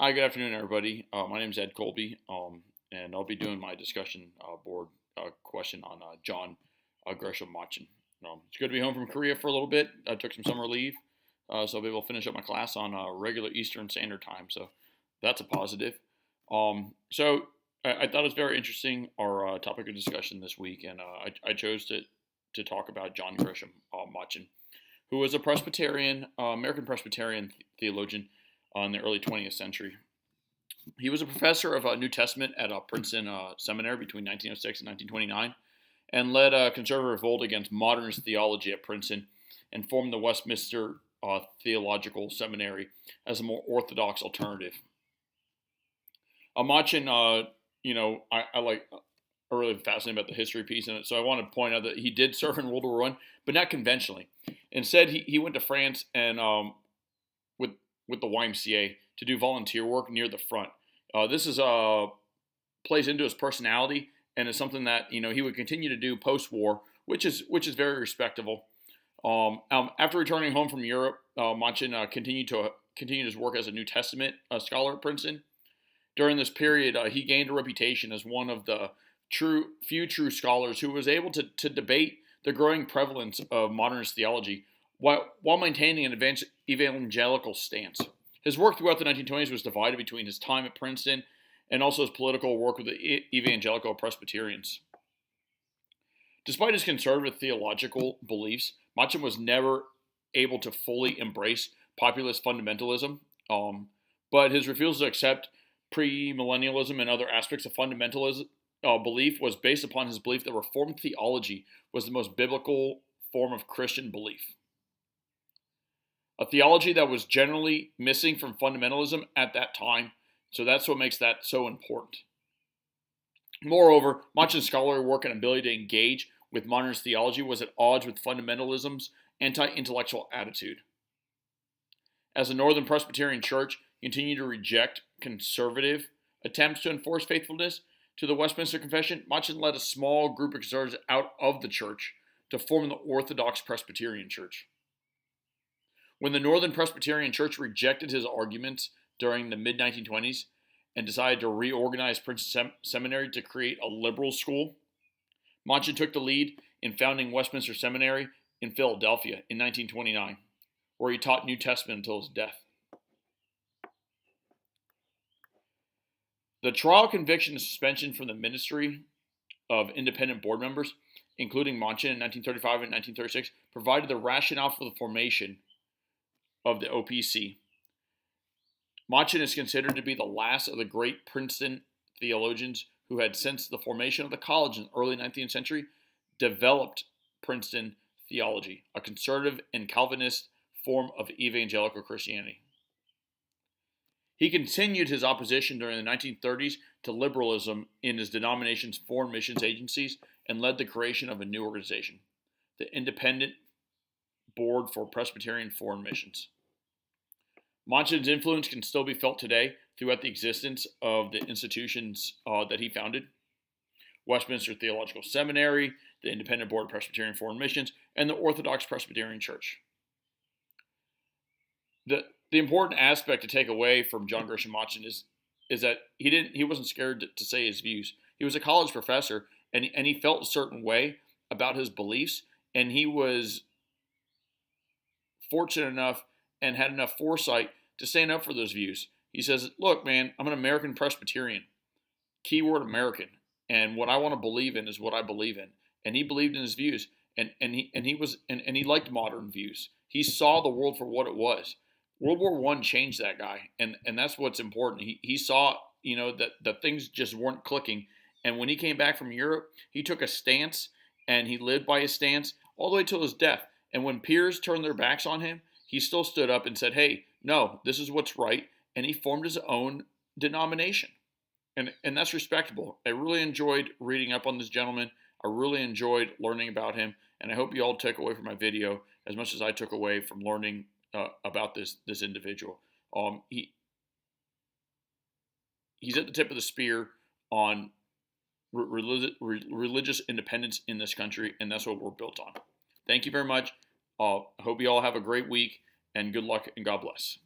Hi, good afternoon, everybody. My name is Ed Colby, and I'll be doing my discussion board question on John Gresham Machen. It's good to be home from Korea for a little bit. I took some summer leave, so I'll be able to finish up my class on regular Eastern Standard Time. So that's a positive. So I thought it was very interesting, our topic of discussion this week, and I chose to talk about John Gresham Machen, who was a Presbyterian, American Presbyterian theologian in the early 20th century. He was a professor of New Testament at Princeton Seminary between 1906 and 1929, and led a conservative revolt against modernist theology at Princeton, and formed the Westminster Theological Seminary as a more orthodox alternative. Machen, I like. I'm really fascinated about the history piece in it, so I want to point out that he did serve in World War I, but not conventionally. Instead, he went to France and with the YMCA to do volunteer work near the front. This is plays into his personality and is something that he would continue to do post-war, which is very respectable. After returning home from Europe, Machen continued his work as a New Testament scholar at Princeton. During this period, he gained a reputation as one of the few true scholars who was able to debate the growing prevalence of modernist theology while maintaining an evangelical stance. His work throughout the 1920s was divided between his time at Princeton and also his political work with the evangelical Presbyterians. Despite his conservative theological beliefs, Machen was never able to fully embrace populist fundamentalism, but his refusal to accept premillennialism and other aspects of fundamentalism belief was based upon his belief that Reformed theology was the most biblical form of Christian belief. A theology that was generally missing from fundamentalism at that time, so that's what makes that so important. Moreover, Machen's scholarly work and ability to engage with modernist theology was at odds with fundamentalism's anti-intellectual attitude. As the Northern Presbyterian Church continued to reject conservative attempts to enforce faithfulness to the Westminster Confession, Machen led a small group of conservatives out of the church to form the Orthodox Presbyterian Church. When the Northern Presbyterian Church rejected his arguments during the mid-1920s and decided to reorganize Princeton Seminary to create a liberal school, Machen took the lead in founding Westminster Seminary in Philadelphia in 1929, where he taught New Testament until his death. The trial, conviction, and suspension from the ministry of independent board members, including Machen in 1935 and 1936, provided the rationale for the formation of the OPC. Machen is considered to be the last of the great Princeton theologians who had, since the formation of the college in the early 19th century, developed Princeton theology, a conservative and Calvinist form of evangelical Christianity. He continued his opposition during the 1930s to liberalism in his denomination's foreign missions agencies and led the creation of a new organization, the Independent Board for Presbyterian Foreign Missions. Machen's influence can still be felt today throughout the existence of the institutions that he founded: Westminster Theological Seminary, the Independent Board of Presbyterian Foreign Missions, and the Orthodox Presbyterian Church. The important aspect to take away from John Gresham Machen is that he wasn't scared to say his views. He was a college professor, and he felt a certain way about his beliefs, and he was fortunate enough and had enough foresight to stand up for those views. He says, look, man, I'm an American Presbyterian. Keyword American. And what I want to believe in is what I believe in. And he believed in his views. And he liked modern views. He saw the world for what it was. World War I changed that guy. And that's what's important. He saw, that things just weren't clicking. And when he came back from Europe, he took a stance, and he lived by his stance all the way till his death. And when peers turned their backs on him, he still stood up and said, hey, no, this is what's right. And he formed his own denomination. And that's respectable. I really enjoyed reading up on this gentleman. I really enjoyed learning about him. And I hope you all took away from my video as much as I took away from learning about this individual. He's at the tip of the spear on religious independence in this country, and that's what we're built on. Thank you very much. I hope you all have a great week, and good luck, and God bless.